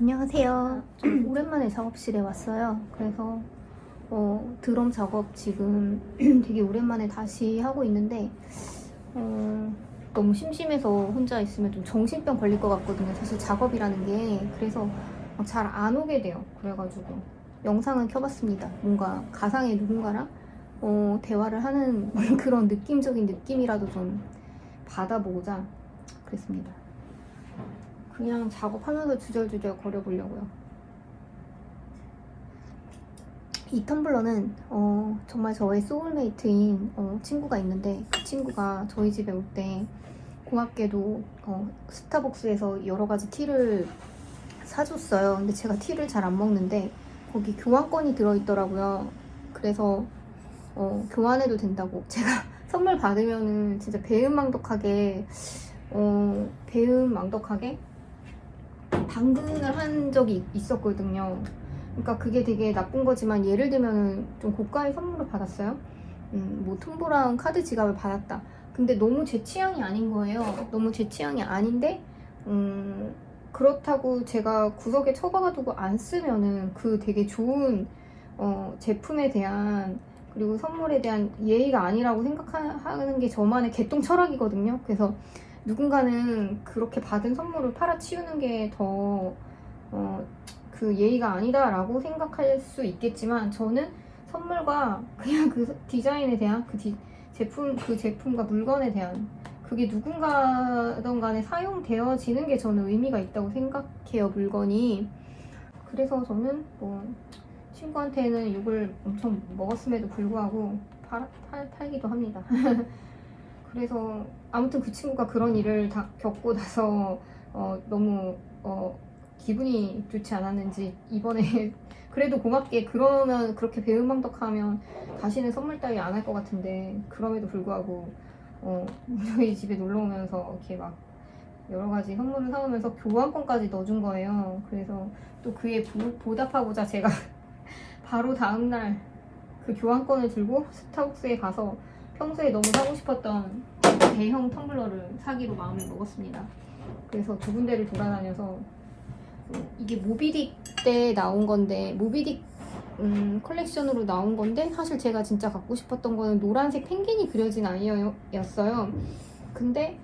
안녕하세요. 좀 오랜만에 작업실에 왔어요. 그래서 드럼 작업 지금 되게 오랜만에 다시 하고 있는데 너무 심심해서 혼자 있으면 좀 정신병 걸릴 것 같거든요. 사실 작업이라는 게. 그래서 잘 안 오게 돼요. 그래가지고 영상을 켜봤습니다. 뭔가 가상의 누군가랑 대화를 하는 그런 느낌적인 느낌이라도 좀 받아보고자 그랬습니다. 그냥 작업하면서 주절주절 거려보려고요. 이 텀블러는 정말 저의 소울메이트인 친구가 있는데, 그 친구가 저희 집에 올 때 고맙게도 스타벅스에서 여러 가지 티를 사줬어요. 근데 제가 티를 잘 안 먹는데 거기 교환권이 들어있더라고요. 그래서 교환해도 된다고. 제가 선물 받으면은 진짜 배은망덕하게 당근을 한 적이 있었거든요. 그러니까 그게 되게 나쁜 거지만, 예를 들면 좀 고가의 선물을 받았어요. 뭐 톰보라운 카드 지갑을 받았다. 근데 너무 제 취향이 아닌 거예요. 너무 제 취향이 아닌데 그렇다고 제가 구석에 처박아두고 안 쓰면은 그 되게 좋은 제품에 대한, 그리고 선물에 대한 예의가 아니라고 생각하는 게 저만의 개똥 철학이거든요. 그래서 누군가는 그렇게 받은 선물을 팔아치우는 게 더 그 예의가 아니다라고 생각할 수 있겠지만, 저는 선물과 그냥 그 디자인에 대한 그 제품과 물건에 대한, 그게 누군가든 간에 사용되어지는 게 저는 의미가 있다고 생각해요, 물건이. 그래서 저는 친구한테는 욕을 엄청 먹었음에도 불구하고 팔기도 합니다. 그래서 아무튼 그 친구가 그런 일을 다 겪고 나서 너무 기분이 좋지 않았는지, 이번에 그래도 고맙게, 그러면 그렇게 배은망덕하면 다시는 선물 따위 안 할 것 같은데, 그럼에도 불구하고 저희 집에 놀러 오면서 이렇게 막 여러 가지 선물을 사오면서 교환권까지 넣어준 거예요. 그래서 또 그에 보답하고자 제가 바로 다음날 그 교환권을 들고 스타벅스에 가서 평소에 너무 사고 싶었던 대형 텀블러를 사기로 마음을 먹었습니다. 그래서 두 군데를 돌아다녀서, 이게 모비딕 때 나온 건데, 모비딕 컬렉션으로 나온 건데, 사실 제가 진짜 갖고 싶었던 거는 노란색 펭귄이 그려진 아이였어요. 근데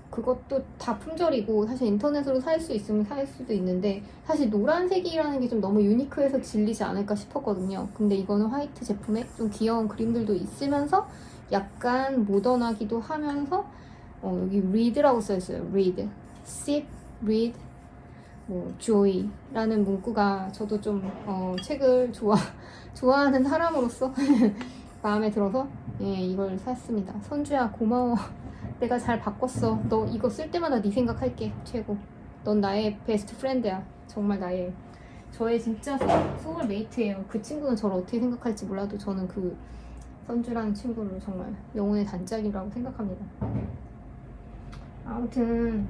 그것도 다 품절이고, 사실 인터넷으로 살 수 있으면 살 수도 있는데, 사실 노란색이라는 게 좀 너무 유니크해서 질리지 않을까 싶었거든요. 근데 이거는 화이트 제품에 좀 귀여운 그림들도 있으면서 약간 모던하기도 하면서 여기 read라고 써있어요. read, sit, read, joy라는 문구가, 저도 좀 책을 좋아하는 사람으로서 마음에 들어서 이걸 샀습니다. 선주야, 고마워. 내가 잘 바꿨어. 너 이거 쓸 때마다 네 생각할게. 최고. 넌 나의 베스트 프렌드야. 정말 저의 진짜 소울메이트예요. 그 친구는 저를 어떻게 생각할지 몰라도 저는 그 선주라는 친구를 정말 영혼의 단짝이라고 생각합니다. 아무튼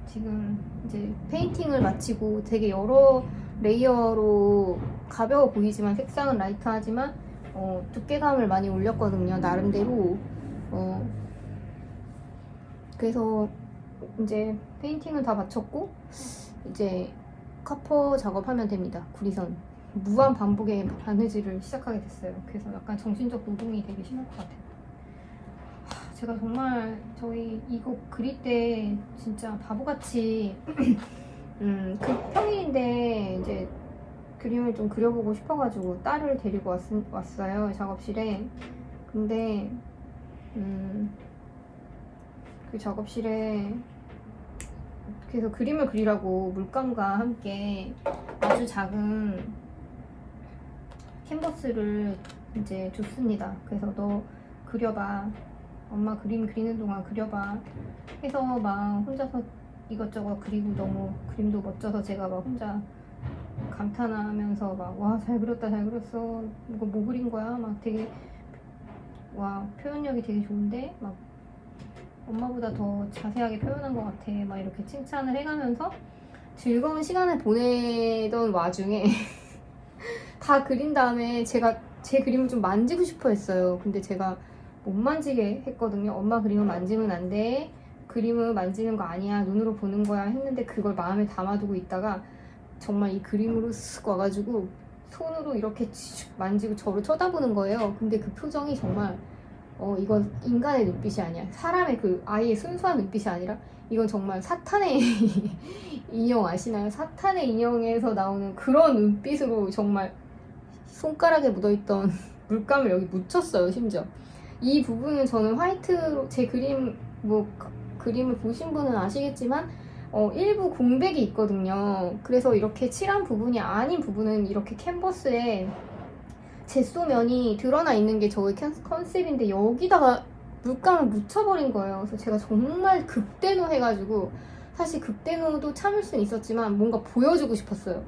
지금 이제 페인팅을 마치고, 되게 여러 레이어로 가벼워 보이지만 색상은 라이트하지만 두께감을 많이 올렸거든요, 나름대로. 그래서 이제 페인팅은 다 마쳤고, 이제 카퍼 작업하면 됩니다. 구리선 무한 반복의 바느질을 시작하게 됐어요. 그래서 약간 정신적 노동이 되게 심할 것 같아요. 제가 정말 저희 이거 그릴 때 진짜 바보같이 그 평일인데 이제 그림을 좀 그려보고 싶어가지고 딸을 데리고 왔어요, 작업실에. 근데 그 작업실에 그래서 그림을 그리라고 물감과 함께 아주 작은 캔버스를 이제 줬습니다. 그래서 너 그려봐, 엄마 그림 그리는 동안 그려봐 해서 막 혼자서 이것저것 그리고, 너무 그림도 멋져서 제가 막 혼자 감탄하면서 막, 와, 잘 그렸다, 잘 그렸어, 이거 뭐 그린 거야, 막 되게, 와, 표현력이 되게 좋은데, 막 엄마보다 더 자세하게 표현한 것 같아, 막 이렇게 칭찬을 해가면서 즐거운 시간을 보내던 와중에 다 그린 다음에 제가 제 그림을 좀 만지고 싶어 했어요. 근데 제가 못 만지게 했거든요. 엄마 그림을 만지면 안 돼, 그림을 만지는 거 아니야, 눈으로 보는 거야 했는데 그걸 마음에 담아두고 있다가 정말 이 그림으로 쓱 와가지고 손으로 이렇게 만지고 저를 쳐다보는 거예요. 근데 그 표정이 정말 이건 인간의 눈빛이 아니야. 사람의 그 아이의 순수한 눈빛이 아니라 이건 정말 사탄의 인형 아시나요? 사탄의 인형에서 나오는 그런 눈빛으로 정말 손가락에 묻어있던 물감을 여기 묻혔어요. 심지어 이 부분은 저는 화이트로 제 그림 그림을 보신 분은 아시겠지만 일부 공백이 있거든요. 그래서 이렇게 칠한 부분이 아닌 부분은 이렇게 캔버스에 젯소면이 드러나 있는 게 저의 컨셉인데 여기다가 물감을 묻혀버린 거예요. 그래서 제가 정말 극대노해가지고 사실 극대노도 참을 수는 있었지만 뭔가 보여주고 싶었어요.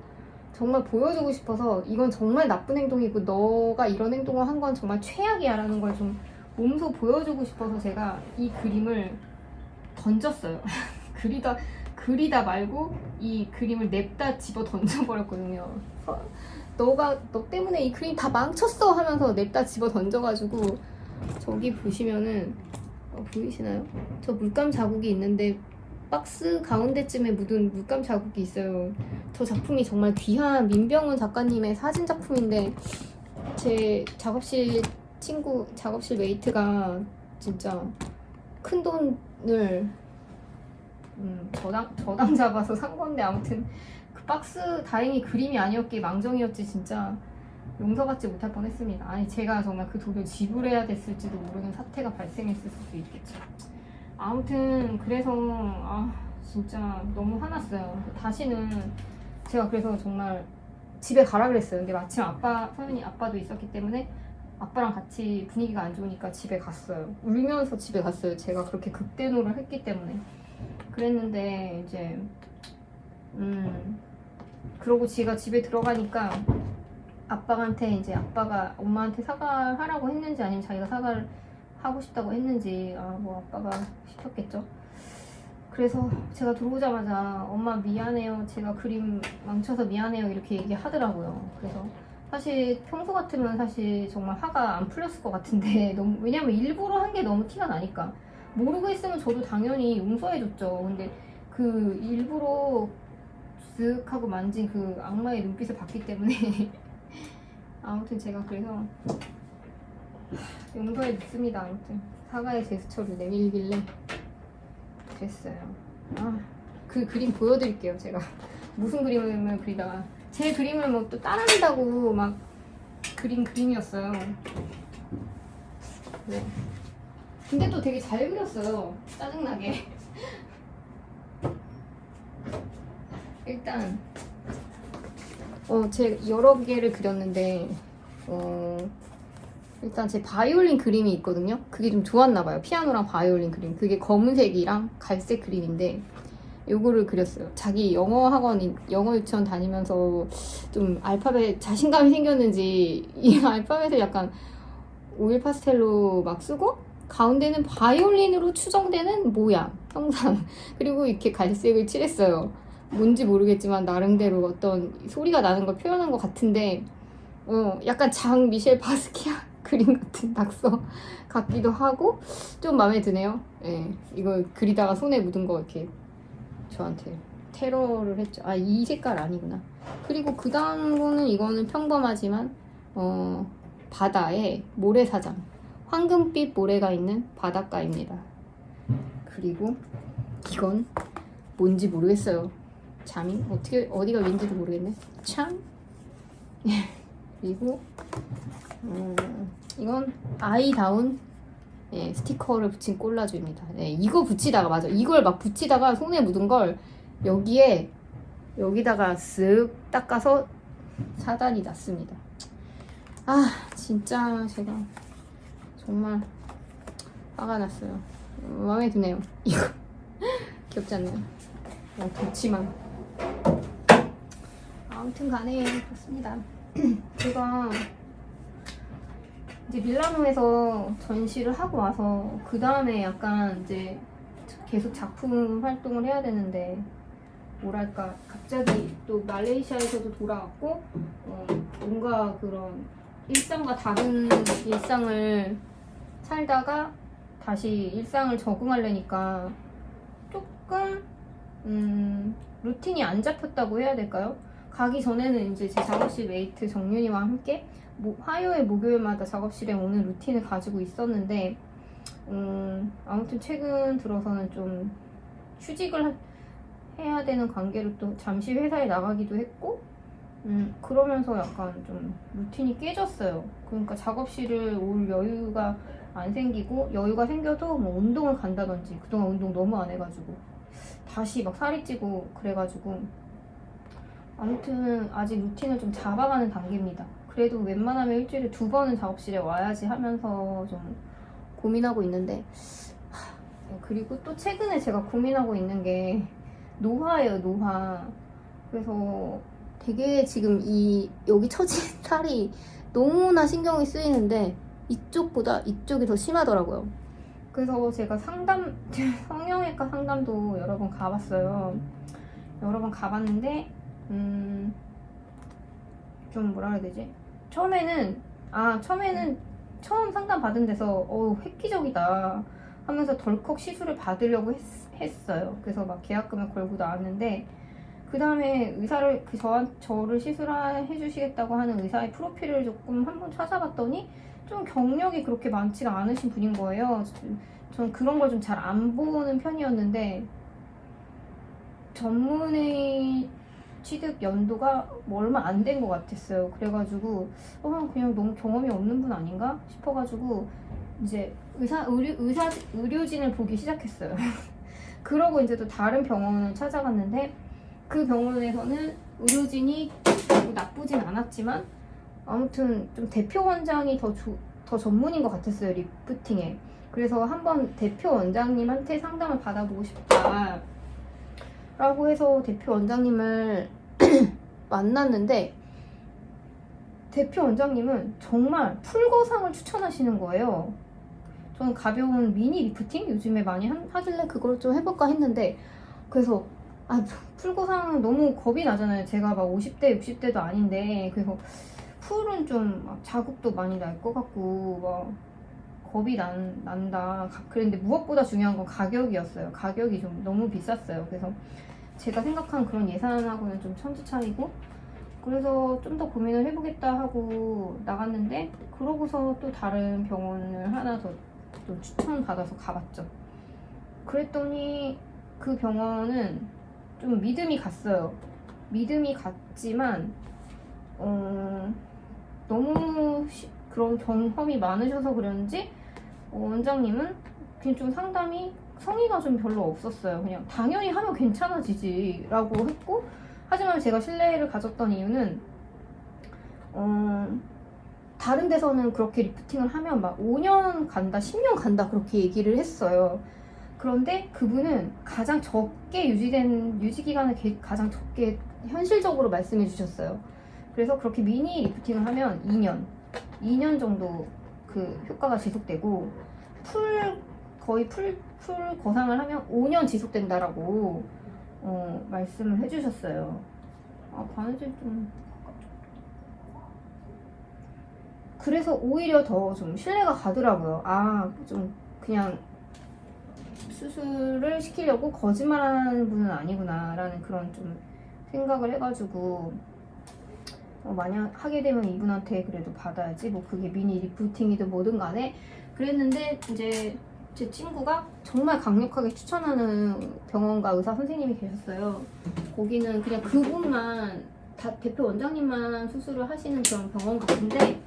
정말 보여주고 싶어서 이건 정말 나쁜 행동이고 너가 이런 행동을 한 건 정말 최악이야 라는 걸 좀 몸소 보여주고 싶어서 제가 이 그림을 던졌어요. 그리다 말고 이 그림을 냅다 집어 던져버렸거든요. 너 때문에 이 그림 다 망쳤어 하면서 냅다 집어 던져가지고 저기 보시면은 보이시나요? 저 물감 자국이 있는데 박스 가운데쯤에 묻은 물감 자국이 있어요. 저 작품이 정말 귀한 민병훈 작가님의 사진 작품인데 제 작업실 메이트가 진짜 큰 돈을 저당 잡아서 산 건데 아무튼 그 박스 다행히 그림이 아니었기에 망정이었지 진짜 용서받지 못할 뻔했습니다. 아니 제가 정말 그 돈을 지불해야 됐을지도 모르는 사태가 발생했을 수도 있겠죠. 아무튼 그래서 진짜 너무 화났어요. 다시는 제가 그래서 정말 집에 가라 그랬어요. 근데 마침 서연이 아빠도 있었기 때문에 아빠랑 같이 분위기가 안 좋으니까 집에 갔어요. 울면서 집에 갔어요. 제가 그렇게 극대노를 했기 때문에. 그랬는데 이제 그러고 제가 집에 들어가니까 아빠한테 이제 아빠가 엄마한테 사과하라고 했는지 아니면 자기가 사과를 하고 싶다고 했는지 아빠가 시켰겠죠. 그래서 제가 들어오자마자 엄마 미안해요. 제가 그림 망쳐서 미안해요. 이렇게 얘기하더라고요. 그래서 사실 평소 같으면 사실 정말 화가 안 풀렸을 것 같은데 왜냐면 일부러 한 게 너무 티가 나니까 모르고 했으면 저도 당연히 용서해줬죠. 근데 그 일부러 쓱 하고 만진 그 악마의 눈빛을 봤기 때문에 아무튼 제가 그래서 용서해줬습니다. 아무튼 사과의 제스처를 내밀길래 그랬어요. 그 그림 보여드릴게요. 제가 무슨 그림을 그리다가 제 그림을 뭐 또 따라한다고 막 그림이었어요. 네. 근데 또 되게 잘 그렸어요. 짜증나게. 일단 제가 여러 개를 그렸는데 일단 제 바이올린 그림이 있거든요. 그게 좀 좋았나봐요. 피아노랑 바이올린 그림. 그게 검은색이랑 갈색 그림인데 요거를 그렸어요. 자기 영어 유치원 다니면서 좀 알파벳 자신감이 생겼는지 이 알파벳을 약간 오일 파스텔로 막 쓰고 가운데는 바이올린으로 추정되는 모양, 형상 그리고 이렇게 갈색을 칠했어요. 뭔지 모르겠지만 나름대로 어떤 소리가 나는 걸 표현한 것 같은데 약간 장 미셸 바스키아 그림 같은 낙서 같기도 하고 좀 마음에 드네요. 예, 이거 그리다가 손에 묻은 거 이렇게 저한테 테러를 했죠. 이 색깔 아니구나. 그리고 그 다음으로는 이거는 평범하지만 바다에 모래사장, 황금빛 모래가 있는 바닷가입니다. 그리고 이건 뭔지 모르겠어요. 잠이 어디가 왠지도 모르겠네. 참. 그리고 이건 아이다운 스티커를 붙인 콜라주입니다. 이거 붙이다가 맞아. 이걸 막 붙이다가 손에 묻은 걸 여기다가 쓱 닦아서 사단이 났습니다. 진짜 제가 정말 화가 났어요. 마음에 드네요. 이거 귀엽지 않나요? 좋지만 아무튼 간에 그렇습니다. 제가 이제 밀라노에서 전시를 하고 와서 그 다음에 약간 이제 계속 작품 활동을 해야 되는데 뭐랄까 갑자기 또 말레이시아에서도 돌아왔고 뭔가 그런 일상과 다른 일상을 살다가 다시 일상을 적응하려니까 조금 루틴이 안 잡혔다고 해야 될까요? 가기 전에는 이제 제 작업실 메이트 정윤이와 함께 화요일 목요일마다 작업실에 오는 루틴을 가지고 있었는데 아무튼 최근 들어서는 좀 휴직을 해야 되는 관계로 또 잠시 회사에 나가기도 했고 그러면서 약간 좀 루틴이 깨졌어요. 그러니까 작업실을 올 여유가 안 생기고, 여유가 생겨도 뭐 운동을 간다든지, 그동안 운동 너무 안 해가지고 다시 막 살이 찌고 그래가지고 아무튼 아직 루틴을 좀 잡아가는 단계입니다. 그래도 웬만하면 일주일에 2번은 작업실에 와야지 하면서 좀 고민하고 있는데, 그리고 또 최근에 제가 고민하고 있는 게 노화예요, 노화. 그래서 되게 지금 여기 처진 살이 너무나 신경이 쓰이는데 이쪽보다 이쪽이 더 심하더라고요. 그래서 제가 성형외과 상담도 여러 번 가봤어요. 여러 번 가봤는데 좀 뭐라 해야 되지? 처음에는 처음 상담 받은 데서 획기적이다 하면서 덜컥 시술을 받으려고 했어요. 그래서 막 계약금을 걸고 나왔는데, 그 다음에 저를 시술해 주시겠다고 하는 의사의 프로필을 조금 한번 찾아봤더니 좀 경력이 그렇게 많지가 않으신 분인 거예요. 전 그런 걸 좀 잘 안 보는 편이었는데, 전문의 취득 연도가 뭐 얼마 안 된 것 같았어요. 그래가지고 그냥 너무 경험이 없는 분 아닌가 싶어가지고 이제 의료진을 보기 시작했어요. 그러고 이제 또 다른 병원을 찾아갔는데, 그 병원에서는 의료진이 나쁘진 않았지만 아무튼 좀 대표 원장이 더 전문인 것 같았어요, 리프팅에. 그래서 한번 대표 원장님한테 상담을 받아보고 싶다 라고 해서 대표 원장님을 만났는데, 대표 원장님은 정말 풀거상을 추천하시는 거예요. 저는 가벼운 미니 리프팅 요즘에 많이 하길래 그걸 좀 해볼까 했는데, 그래서 풀거상은 너무 겁이 나잖아요. 제가 막 50대 60대도 아닌데. 그래서 풀은 좀 자국도 많이 날 것 같고 막 겁이 난다 그랬는데, 무엇보다 중요한 건 가격이었어요. 가격이 좀 너무 비쌌어요. 그래서 제가 생각한 그런 예산하고는 좀 천지 차이고, 그래서 좀 더 고민을 해보겠다 하고 나갔는데, 그러고서 또 다른 병원을 하나 더 또 추천받아서 가봤죠. 그랬더니 그 병원은 좀 믿음이 갔어요. 믿음이 갔지만 너무 그런 경험이 많으셔서 그런지 원장님은 그냥 좀 상담이 성의가 좀 별로 없었어요. 그냥 당연히 하면 괜찮아지지 라고 했고, 하지만 제가 신뢰를 가졌던 이유는 다른 데서는 그렇게 리프팅을 하면 막 5년 간다 10년 간다 그렇게 얘기를 했어요. 그런데 그분은 가장 적게 유지기간을 가장 적게 현실적으로 말씀해 주셨어요. 그래서 그렇게 미니 리프팅을 하면 2년 정도 그 효과가 지속되고, 거의 풀 거상을 하면 5년 지속된다라고 말씀을 해주셨어요. 바느질 좀. 그래서 오히려 더 좀 신뢰가 가더라고요. 좀 그냥 수술을 시키려고 거짓말하는 분은 아니구나라는 그런 좀 생각을 해가지고 만약 하게 되면 이분한테 그래도 받아야지, 뭐 그게 미니 리프팅이든 뭐든 간에 그랬는데, 이제 제 친구가 정말 강력하게 추천하는 병원과 의사 선생님이 계셨어요. 거기는 그냥 그분만 대표 원장님만 수술을 하시는 그런 병원 같은데,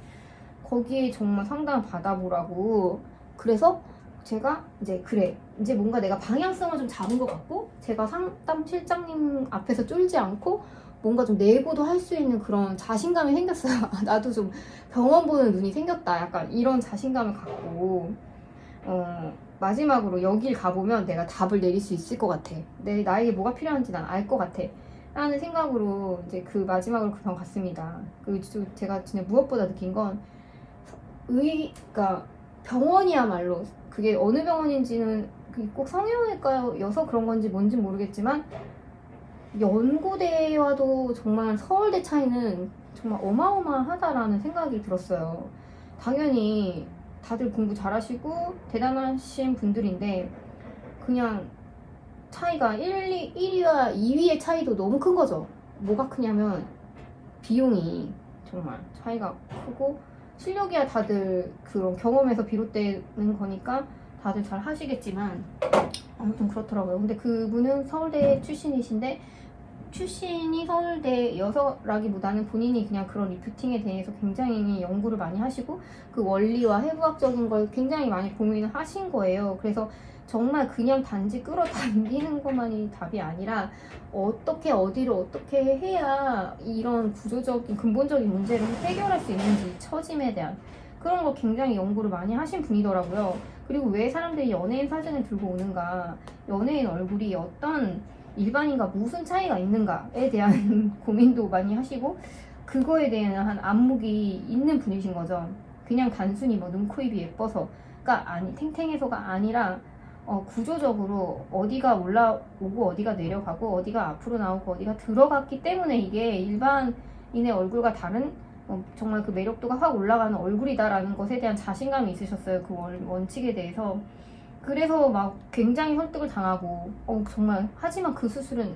거기에 정말 상담을 받아보라고. 그래서 제가 이제 뭔가 내가 방향성을 좀 잡은 것 같고, 제가 상담 실장님 앞에서 쫄지 않고 뭔가 좀 내고도 할 수 있는 그런 자신감이 생겼어요. 나도 좀 병원 보는 눈이 생겼다, 약간 이런 자신감을 갖고 마지막으로 여길 가보면 내가 답을 내릴 수 있을 것 같아. 나에게 뭐가 필요한지 난 알 것 같아 라는 생각으로 이제 그 마지막으로 그 병원 갔습니다. 제가 진짜 무엇보다 느낀 건 그러니까 병원이야말로, 그게 어느 병원인지는 꼭 성형외과여서 그런 건지 뭔지 모르겠지만, 연고대와도 정말 서울대 차이는 정말 어마어마하다라는 생각이 들었어요. 당연히 다들 공부 잘하시고 대단하신 분들인데, 그냥 차이가 1위와 2위의 차이도 너무 큰 거죠. 뭐가 크냐면 비용이 정말 차이가 크고, 실력이야 다들 그런 경험에서 비롯되는 거니까 다들 잘 하시겠지만 아무튼 그렇더라고요. 근데 그분은 서울대 출신이신데, 출신이 서울대여서라기보다는 본인이 그냥 그런 리프팅에 대해서 굉장히 연구를 많이 하시고 그 원리와 해부학적인 걸 굉장히 많이 고민을 하신 거예요. 그래서 정말 그냥 단지 끌어당기는 것만이 답이 아니라 어떻게 어디를 어떻게 해야 이런 구조적인 근본적인 문제를 해결할 수 있는지, 처짐에 대한 그런 걸 굉장히 연구를 많이 하신 분이더라고요. 그리고 왜 사람들이 연예인 사진을 들고 오는가, 연예인 얼굴이 어떤 일반인과 무슨 차이가 있는가에 대한 고민도 많이 하시고, 그거에 대한 안목이 있는 분이신 거죠. 그냥 단순히 뭐 눈, 코, 입이 예뻐서가 탱탱해서가 아니라 구조적으로 어디가 올라오고 어디가 내려가고 어디가 앞으로 나오고 어디가 들어갔기 때문에 이게 일반인의 얼굴과 다른 정말 그 매력도가 확 올라가는 얼굴이다라는 것에 대한 자신감이 있으셨어요. 그 원칙에 대해서. 그래서 막 굉장히 설득을 당하고 정말. 하지만 그 수술은,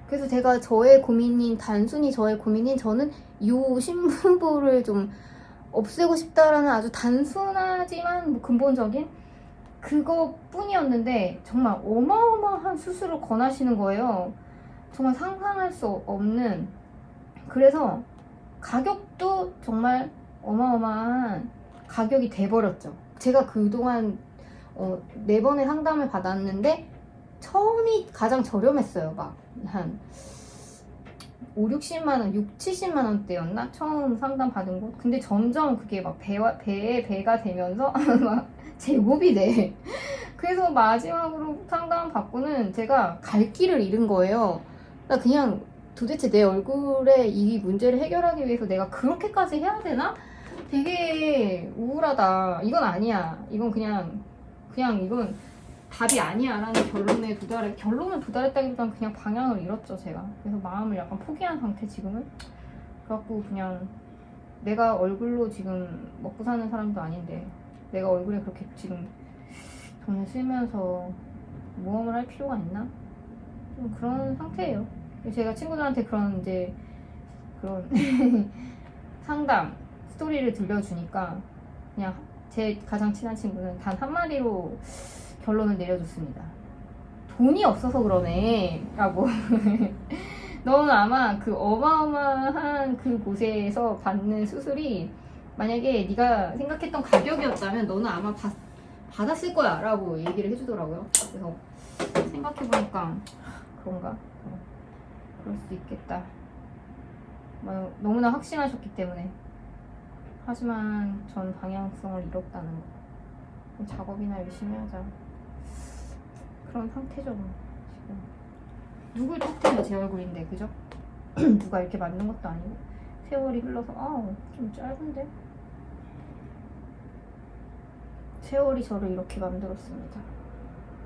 그래서 제가 단순히 저의 고민인 저는 이 신부를 좀 없애고 싶다라는 아주 단순하지만 뭐 근본적인 그거뿐이었는데 정말 어마어마한 수술을 권하시는 거예요. 정말 상상할 수 없는. 그래서 가격도 정말 어마어마한 가격이 돼버렸죠. 제가 그동안 4번의 상담을 받았는데 처음이 가장 저렴했어요. 막 한 5, 60만원, 6, 70만원대였나? 처음 상담 받은 곳. 근데 점점 그게 막 배에 배가 되면서 막 제곱이 돼. 그래서 마지막으로 상담 받고는 제가 갈 길을 잃은 거예요. 나 그냥 도대체 내 얼굴에 이 문제를 해결하기 위해서 내가 그렇게까지 해야 되나? 되게 우울하다. 이건 아니야. 이건 그냥 이건 답이 아니야 라는 결론을 도달했다기보다는 그냥 방향을 잃었죠, 제가. 그래서 마음을 약간 포기한 상태, 지금은. 그래갖고 그냥 내가 얼굴로 지금 먹고 사는 사람도 아닌데 내가 얼굴에 그렇게 지금 돈을 쓰면서 모험을 할 필요가 있나? 좀 그런 상태예요. 제가 친구들한테 그런 상담 스토리를 들려주니까 그냥 제 가장 친한 친구는 단 한마디로 결론을 내려줬습니다. 돈이 없어서 그러네 라고. 너는 아마 그 어마어마한 그 곳에서 받는 수술이 만약에 네가 생각했던 가격이었다면 너는 아마 받았을 거야 라고 얘기를 해주더라고요. 그래서 생각해보니까 그런가? 그럴 수도 있겠다. 너무나 확신하셨기 때문에. 하지만 전 방향성을 잃었다는 거. 작업이나 열심히 하자. 그런 상태죠. 지금 누굴 탓해요? 제 얼굴인데, 그죠? 누가 이렇게 만든 것도 아니고. 세월이 흘러서 좀 짧은데? 세월이 저를 이렇게 만들었습니다.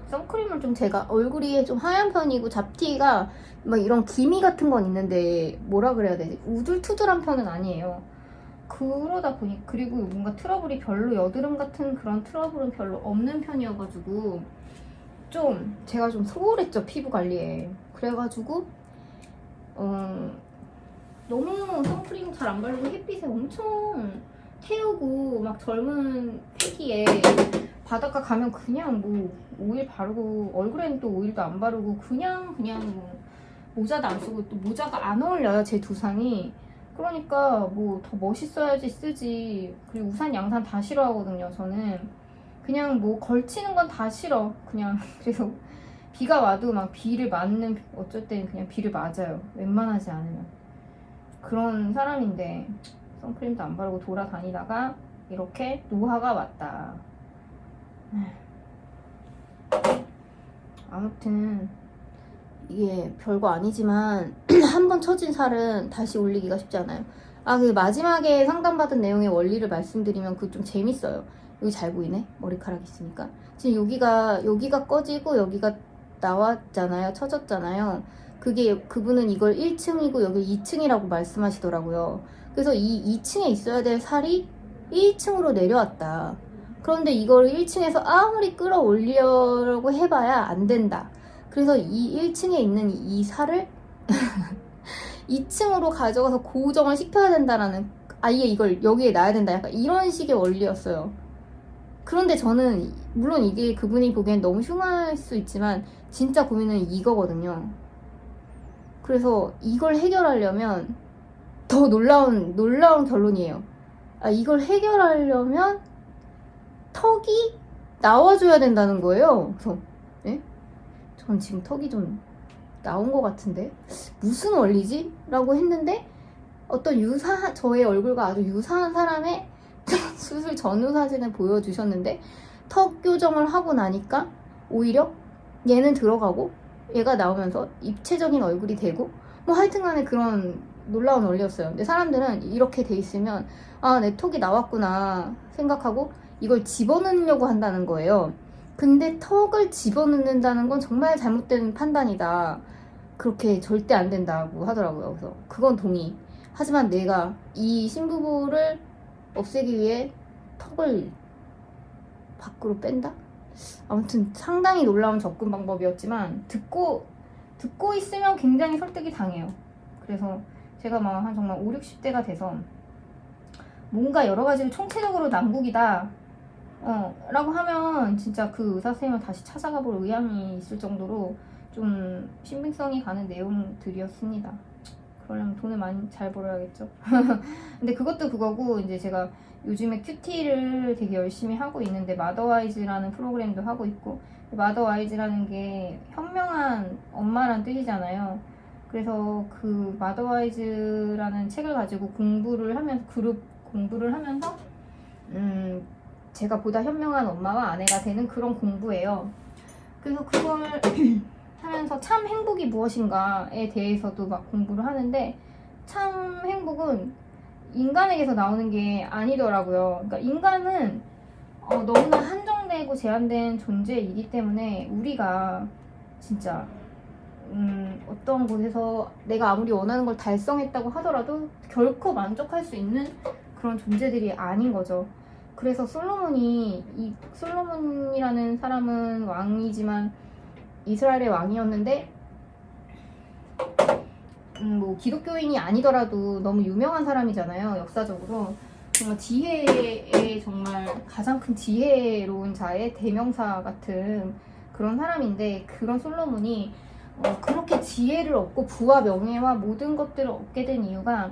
선크림을 좀 제가 얼굴이 좀 하얀 편이고 잡티가 막 이런 기미 같은 건 있는데 뭐라 그래야 되지? 우둘투둘한 편은 아니에요. 그러다 보니, 그리고 뭔가 트러블이 별로, 여드름 같은 그런 트러블은 별로 없는 편이어가지고 좀 제가 좀 소홀했죠, 피부 관리에. 그래가지고 너무 선크림 잘 안 바르고 햇빛에 엄청 태우고 막 젊은 패기에 바닷가 가면 그냥 뭐 오일 바르고, 얼굴에는 또 오일도 안 바르고 그냥 뭐 모자도 안 쓰고, 또 모자가 안 어울려요, 제 두상이. 그러니까 뭐 더 멋있어야지 쓰지. 그리고 우산, 양산 다 싫어하거든요, 저는. 그냥 뭐 걸치는 건 다 싫어, 그냥. 그래서 비가 와도 막 비를 맞는, 어쩔 땐 그냥 비를 맞아요, 웬만하지 않으면. 그런 사람인데 선크림도 안 바르고 돌아다니다가 이렇게 노화가 왔다. 아무튼 이게 별거 아니지만 한 번 처진 살은 다시 올리기가 쉽지 않아요. 그 마지막에 상담받은 내용의 원리를 말씀드리면 그거 좀 재밌어요. 여기 잘 보이네? 머리카락 있으니까. 지금 여기가 꺼지고 여기가 나왔잖아요. 처졌잖아요. 그분은 이걸 1층이고 여기 2층이라고 말씀하시더라고요. 그래서 이 2층에 있어야 될 살이 1층으로 내려왔다. 그런데 이걸 1층에서 아무리 끌어올리려고 해봐야 안 된다. 그래서 이 1층에 있는 이 살을 2층으로 가져가서 고정을 시켜야 된다라는, 아예 이걸 여기에 놔야 된다, 약간 이런 식의 원리였어요. 그런데 저는 물론 이게 그분이 보기엔 너무 흉할 수 있지만 진짜 고민은 이거거든요. 그래서 이걸 해결하려면 더 놀라운 결론이에요. 이걸 해결하려면 턱이 나와줘야 된다는 거예요. 그래서 네? 전 지금 턱이 좀 나온 것 같은데 무슨 원리지? 라고 했는데 어떤 저의 얼굴과 아주 유사한 사람의 수술 전후 사진을 보여주셨는데 턱 교정을 하고 나니까 오히려 얘는 들어가고 얘가 나오면서 입체적인 얼굴이 되고 뭐 하여튼간에 그런 놀라운 원리였어요. 근데 사람들은 이렇게 돼 있으면 내 턱이 나왔구나 생각하고 이걸 집어넣으려고 한다는 거예요. 근데 턱을 집어넣는다는 건 정말 잘못된 판단이다. 그렇게 절대 안 된다고 하더라고요. 그래서 그건 동의. 하지만 내가 이 신부부를 없애기 위해 턱을 밖으로 뺀다? 아무튼 상당히 놀라운 접근 방법이었지만 듣고 있으면 굉장히 설득이 당해요. 그래서 제가 막 한 정말 5, 60대가 돼서 뭔가 여러 가지로 총체적으로 난국이다 라고 하면 진짜 그 의사 선생님을 다시 찾아가 볼 의향이 있을 정도로 좀 신빙성이 가는 내용들이었습니다. 그러려면 돈을 많이 잘 벌어야겠죠. 근데 그것도 그거고, 이제 제가 요즘에 큐티를 되게 열심히 하고 있는데 마더와이즈라는 프로그램도 하고 있고, 마더와이즈라는 게 현명한 엄마란 뜻이잖아요. 그래서 그 마더와이즈라는 책을 가지고 공부를 하면서, 그룹 공부를 하면서 제가 보다 현명한 엄마와 아내가 되는 그런 공부예요. 그래서 그걸 하면서 참 행복이 무엇인가에 대해서도 막 공부를 하는데, 참 행복은 인간에게서 나오는 게 아니더라고요. 그러니까 인간은 너무나 한정되고 제한된 존재이기 때문에 우리가 진짜 어떤 곳에서 내가 아무리 원하는 걸 달성했다고 하더라도 결코 만족할 수 있는 그런 존재들이 아닌 거죠. 그래서 솔로몬이라는 사람은 왕이지만 이스라엘의 왕이었는데 뭐 기독교인이 아니더라도 너무 유명한 사람이잖아요. 역사적으로 정말 지혜의 정말 가장 큰 지혜로운 자의 대명사 같은 그런 사람인데, 그런 솔로몬이 그렇게 지혜를 얻고 부와 명예와 모든 것들을 얻게 된 이유가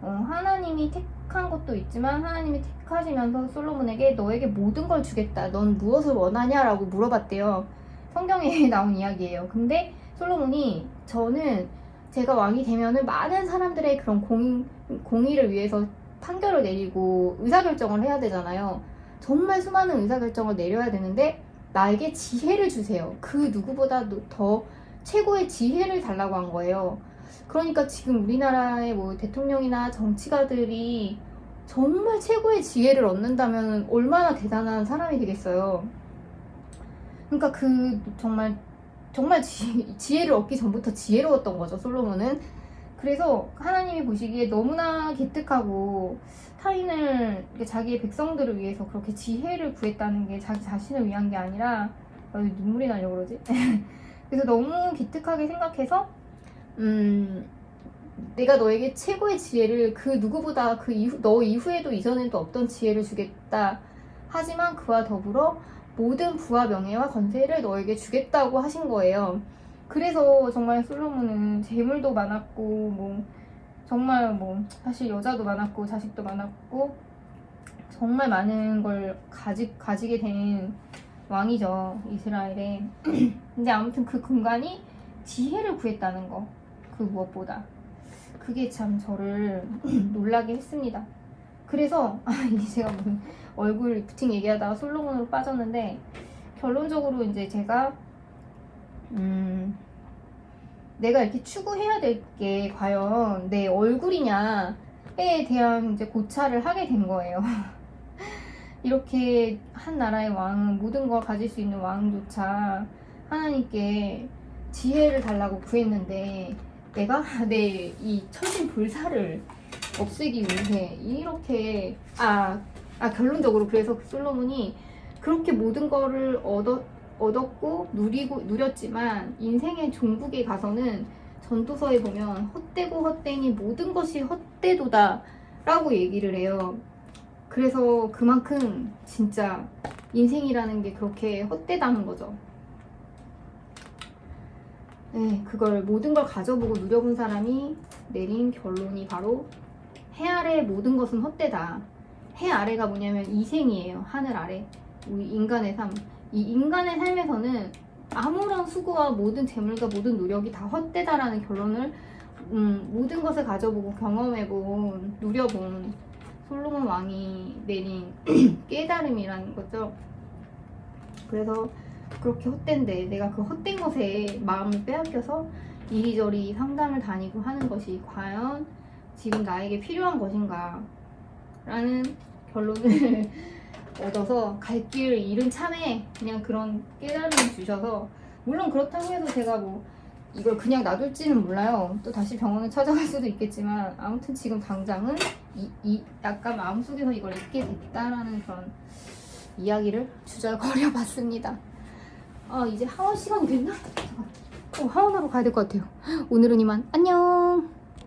하나님이 택한 것도 있지만 하나님이 택하시면서 솔로몬에게 너에게 모든 걸 주겠다, 넌 무엇을 원하냐라고 물어봤대요. 성경에 나온 이야기예요. 근데 솔로몬이 저는 제가 왕이 되면은 많은 사람들의 그런 공의를 위해서 판결을 내리고 의사결정을 해야 되잖아요. 정말 수많은 의사결정을 내려야 되는데 나에게 지혜를 주세요. 그 누구보다 더 최고의 지혜를 달라고 한 거예요. 그러니까 지금 우리나라의 뭐 대통령이나 정치가들이 정말 최고의 지혜를 얻는다면 얼마나 대단한 사람이 되겠어요. 그러니까 그 정말 지혜를 얻기 전부터 지혜로웠던 거죠, 솔로몬은. 그래서 하나님이 보시기에 너무나 기특하고 타인을, 자기의 백성들을 위해서 그렇게 지혜를 구했다는 게 자기 자신을 위한 게 아니라, 눈물이 나려고 그러지? 그래서 너무 기특하게 생각해서 내가 너에게 최고의 지혜를, 그 누구보다 너 이후에도 이전에도 없던 지혜를 주겠다. 하지만 그와 더불어 모든 부와 명예와 권세를 너에게 주겠다고 하신 거예요. 그래서 정말 솔로몬은 재물도 많았고 정말 사실 여자도 많았고 자식도 많았고 정말 많은 걸 가지게 된 왕이죠, 이스라엘에. 근데 아무튼 그 근간이 지혜를 구했다는 거, 그 무엇보다 그게 참 저를 놀라게 했습니다. 그래서 이게 제가 무슨 얼굴 리프팅 얘기하다가 솔로몬으로 빠졌는데, 결론적으로 이제 제가 내가 이렇게 추구해야 될 게 과연 내 얼굴이냐에 대한 이제 고찰을 하게 된 거예요. 이렇게 한 나라의 왕, 모든 걸 가질 수 있는 왕조차 하나님께 지혜를 달라고 구했는데, 내가 내 이 천신 불사를 없애기 위해 이렇게 결론적으로 그래서 솔로몬이 그렇게 모든 거를 얻었고 누렸지만 인생의 종북에 가서는 전도서에 보면 헛되고 헛되니 모든 것이 헛되도다 라고 얘기를 해요. 그래서 그만큼 진짜 인생이라는 게 그렇게 헛되다는 거죠. 네, 그걸 모든 걸 가져보고 누려본 사람이 내린 결론이 바로 해 아래 모든 것은 헛되다. 해 아래가 뭐냐면 이생이에요. 하늘 아래. 우리 인간의 삶. 이 인간의 삶에서는 아무런 수고와 모든 재물과 모든 노력이 다 헛되다라는 결론을 모든 것을 가져보고 경험해본, 누려본 솔로몬 왕이 내린 깨달음이라는 거죠. 그래서 그렇게 헛된데 내가 그 헛된 것에 마음을 빼앗겨서 이리저리 상담을 다니고 하는 것이 과연 지금 나에게 필요한 것인가 라는 결론을 얻어서 갈 길을 잃은 참에 그냥 그런 깨달음을 주셔서, 물론 그렇다고 해서 제가 뭐 이걸 그냥 놔둘지는 몰라요. 또 다시 병원을 찾아갈 수도 있겠지만 아무튼 지금 당장은 약간 마음속에서 이걸 잊게 됐다라는 그런 이야기를 주저거려 봤습니다. 이제 하원 시간이 됐나? 잠깐. 하원하러 가야 될 것 같아요. 오늘은 이만. 안녕.